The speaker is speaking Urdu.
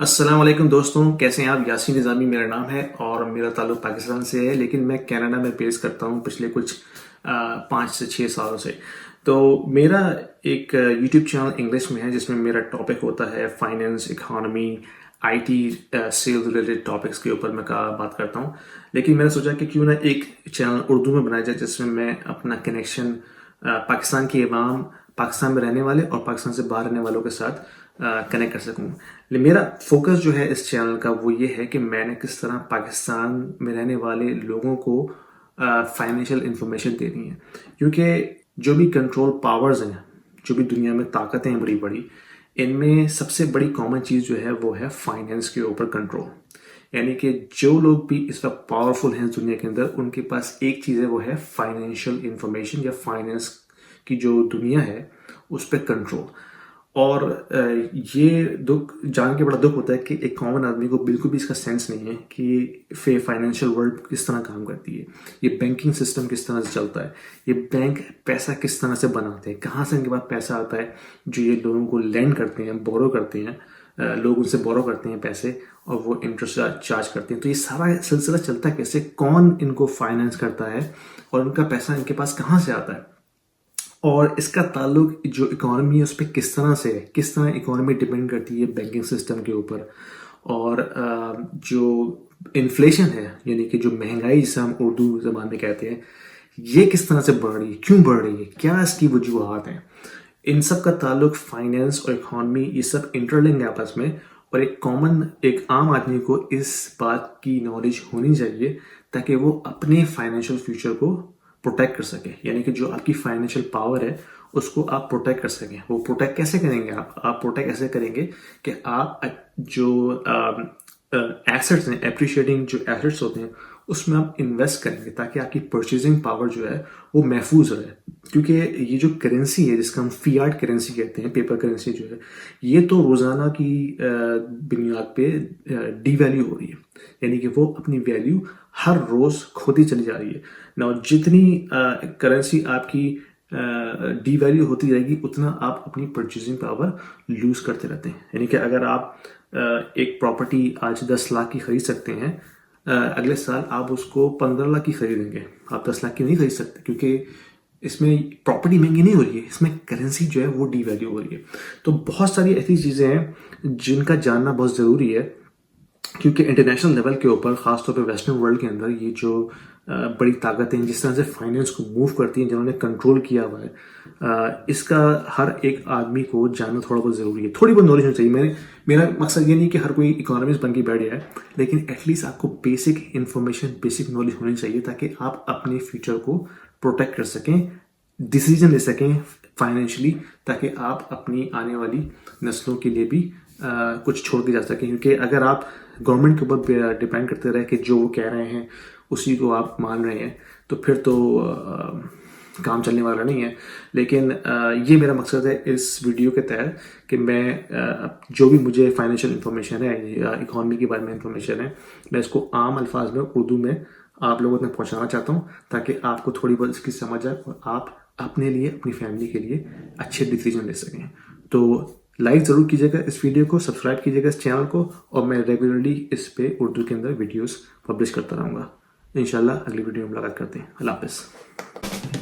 السلام علیکم دوستوں، کیسے ہیں آپ؟ یاسین نظامی میرا نام ہے اور میرا تعلق پاکستان سے ہے، لیکن میں کینیڈا میں بیس کرتا ہوں پچھلے کچھ 5 سے 6 سالوں سے۔ تو میرا ایک یوٹیوب چینل انگلش میں ہے جس میں میرا ٹاپک ہوتا ہے finance, economy, I T, sales related topics کے اوپر میں بات کرتا ہوں۔ لیکن میں نے سوچا کہ کیوں نہ ایک چینل اردو میں بنایا جائے جس میں اپنا کنیکشن پاکستان کی عوام، پاکستان میں رہنے والے اور پاکستان سے باہر رہنے والوں کے ساتھ کنیکٹ کر سکوں۔ میرا فوکس جو ہے اس چینل کا وہ یہ ہے کہ میں نے کس طرح پاکستان میں رہنے والے لوگوں کو فائنینشیل انفارمیشن دینی ہے، کیونکہ جو بھی کنٹرول پاورز ہیں، جو بھی دنیا میں طاقتیں ہیں بڑی بڑی، ان میں سب سے بڑی کامن چیز جو ہے وہ ہے فائنینس کے اوپر کنٹرول۔ یعنی کہ جو لوگ بھی اس وقت پاورفل ہیں دنیا کے اندر، ان کے پاس ایک چیز ہے، وہ ہے فائنینشیل انفارمیشن یا فائنینس کی جو دنیا ہے اس پہ کنٹرول۔ اور یہ جان کے بڑا دکھ ہوتا ہے کہ ایک کامن آدمی کو بالکل بھی اس کا سینس نہیں ہے کہ فائنینشیل ورلڈ کس طرح کام کرتی ہے، یہ بینکنگ سسٹم کس طرح سے چلتا ہے، یہ بینک پیسہ کس طرح سے بناتے ہیں، کہاں سے ان کے پاس پیسہ آتا ہے جو یہ لوگوں کو لینڈ کرتے ہیں، بورو کرتے ہیں، لوگ ان سے بورو کرتے ہیں پیسے اور وہ انٹرسٹ چارج کرتے ہیں۔ تو یہ سارا سلسلہ چلتا ہے کیسے، کون ان کو فائنینس کرتا ہے اور ان کا پیسہ ان کے پاس کہاں سے آتا ہے، اور اس کا تعلق جو اکانومی ہے اس پہ کس طرح سے ہے، کس طرح اکانومی ڈپینڈ کرتی ہے بینکنگ سسٹم کے اوپر، اور جو انفلیشن ہے یعنی کہ جو مہنگائی جسے ہم اردو زبان میں کہتے ہیں، یہ کس طرح سے بڑھ رہی ہے، کیوں بڑھ رہی ہے، کیا اس کی وجوہات ہیں۔ ان سب کا تعلق فائنینس اور اکانومی، یہ سب انٹرلنک ہے آپس میں، اور ایک عام آدمی کو اس بات کی نالج ہونی چاہیے تاکہ وہ اپنے فائنینشیل فیوچر کو پروٹیکٹ کر سکیں۔ یعنی کہ جو آپ کی فائنینشیل پاور ہے اس کو آپ پروٹیکٹ کر سکیں۔ وہ پروٹیکٹ کیسے کریں گے؟ آپ پروٹیکٹ ایسے کریں گے کہ آپ جو ایسٹس ہیں، اپریشیٹنگ جو ایسٹس ہوتے ہیں، اس میں آپ انویسٹ کریں گے تاکہ آپ کی پرچیزنگ پاور جو ہے وہ محفوظ رہے۔ کیونکہ یہ جو کرنسی ہے جس کا ہم فیاٹ کرنسی کہتے ہیں، پیپر کرنسی جو ہے، یہ تو روزانہ کی بنیاد پہ ڈی ویلیو ہو رہی ہے، یعنی کہ وہ اپنی ویلیو ہر روز کھوتی چلی جا رہی ہے۔ نہ جتنی کرنسی آپ کی ڈی ویلیو ہوتی جائے گی اتنا آپ اپنی پرچیزنگ پاور لوز کرتے رہتے ہیں۔ یعنی کہ اگر آپ ایک پراپرٹی آج 10 لاکھ کی خرید سکتے ہیں، اگلے سال آپ اس کو 15 لاکھ کی خریدیں گے، آپ 10 لاکھ کی نہیں خرید سکتے، کیونکہ اس میں پراپرٹی مہنگی نہیں ہو رہی ہے، اس میں کرنسی جو ہے وہ ڈی ویلیو ہو رہی ہے۔ تو بہت ساری ایسی چیزیں ہیں جن کا جاننا بہت ضروری ہے، کیونکہ انٹرنیشنل لیول کے اوپر، خاص طور پہ ویسٹرن ورلڈ کے اندر، یہ جو بڑی طاقتیں جس طرح سے فائنینس کو موو کرتی ہیں، جنہوں نے کنٹرول کیا ہوا ہے، اس کا ہر ایک آدمی کو جاننا تھوڑا بہت ضروری ہے، تھوڑی بہت نالج ہونی چاہیے۔ میرا مقصد یہ نہیں کہ ہر کوئی اکانومسٹ بن کے بیٹھ جائے، لیکن ایٹ لیسٹ آپ کو بیسک انفارمیشن، بیسک نالج ہونی چاہیے تاکہ آپ اپنے فیوچر کو پروٹیکٹ کر سکیں، ڈیسیجن لے سکیں فائنینشلی، تاکہ آپ اپنی آنے والی نسلوں کے لیے بھی کچھ چھوڑ کے جا سکیں۔ کیونکہ اگر آپ گورنمنٹ کے اوپر ڈپینڈ کرتے رہے کہ جو وہ کہہ رہے ہیں اسی کو آپ مان رہے ہیں، تو پھر تو کام چلنے والا نہیں ہے۔ لیکن یہ میرا مقصد ہے اس ویڈیو کے تحت کہ میں جو بھی مجھے فائنینشیل انفارمیشن ہے یا اکانومی کے بارے میں انفارمیشن ہے، میں اس کو عام الفاظ میں اردو میں آپ لوگوں تک پہنچانا چاہتا ہوں تاکہ آپ کو تھوڑی بہت اس کی سمجھ آئے اور آپ اپنے لیے، اپنی فیملی کے لیے اچھے ڈیسیجن لے سکیں۔ تو لائک ضرور کیجیے گا اس ویڈیو کو، سبسکرائب کیجیے گا اس چینل کو، اور میں ریگولرلی اس پہ اردو کے اندر ویڈیوز پبلش کرتا رہوں گا۔ انشاءاللہ اگلی ویڈیو میں ملاقات کرتے ہیں۔ اللہ حافظ۔